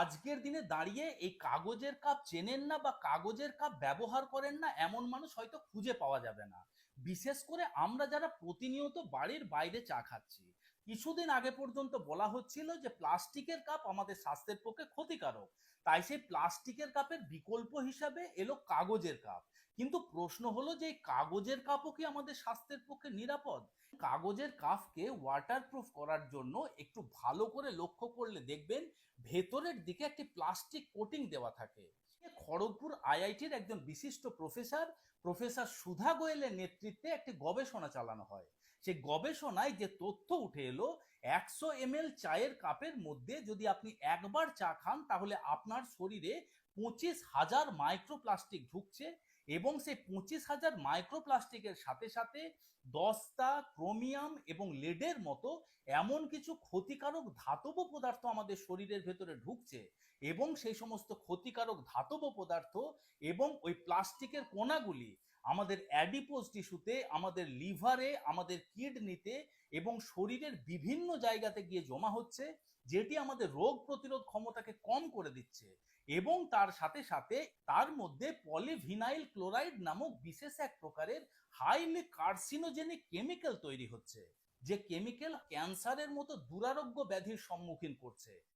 আজকের দিনে দাঁড়িয়ে এই কাগজের কাপ চেনেন না বা কাগজের কাপ ব্যবহার করেন না এমন মানুষ হয়তো খুঁজে পাওয়া যাবে না। বিশেষ করে আমরা যারা প্রতিনিয়ত বাড়ির বাইরে চা খাচ্ছি। কিছুদিন আগে পর্যন্ত বলা হচ্ছিল যে প্লাস্টিকের কাপ আমাদের স্বাস্থ্যের পক্ষে ক্ষতিকারক, তাই সেই প্লাস্টিকের কাপের বিকল্প হিসাবে এলো কাগজের কাপ। কিন্তু প্রশ্ন হলো যে এই কাগজের কাপও কি আমাদের স্বাস্থ্যের পক্ষে নিরাপদ? কাগজের কাপকে ওয়াটারপ্রুফ করার জন্য একটু ভালো করে লক্ষ্য করলে দেখবেন ভেতরের দিকে একটি প্লাস্টিক কোটিং দেওয়া থাকে। খড়গপুর আইআইটির একজন বিশিষ্ট প্রফেসর প্রফেসর সুধা গোয়েলের নেতৃত্বে একটি গবেষণা চালানো হয়। সেই গবেষণায় যে তথ্য উঠে এলো, 100 ml চায়ের কাপের মধ্যে যদি আপনি একবার চা খান তাহলে আপনার শরীরে 25,000 মাইক্রোপ্লাস্টিক ঢুকছে, এবং সেই 25,000 মাইক্রোপ্লাস্টিকের সাথে সাথে দস্তা, ক্রোমিয়াম এবং লেডের মতো এমন কিছু ক্ষতিকারক ধাতব পদার্থ আমাদের শরীরের ভেতরে ঢুকছে। এবং সেই সমস্ত ক্ষতিকারক ধাতব পদার্থ এবং ওই প্লাস্টিকের কণাগুলি আমাদের অ্যাডিপোজ টিস্যুতে, আমাদের লিভারে, আমাদের কিডনিতে এবং শরীরের বিভিন্ন জায়গাতে গিয়ে জমা হচ্ছে, যেটি আমাদের রোগ প্রতিরোধ ক্ষমতাকে কম করে দিচ্ছে। এবং তার সাথে সাথে তার মধ্যে পলিভিনাইল ক্লোরাইড নামক বিশেষ এক প্রকারের হাইলি কার্সিনোজেনিক কেমিক্যাল তৈরি হচ্ছে, যে কেমিক্যাল ক্যান্সারের মতো দুরারোগ্য ব্যাধির সম্মুখীন করছে।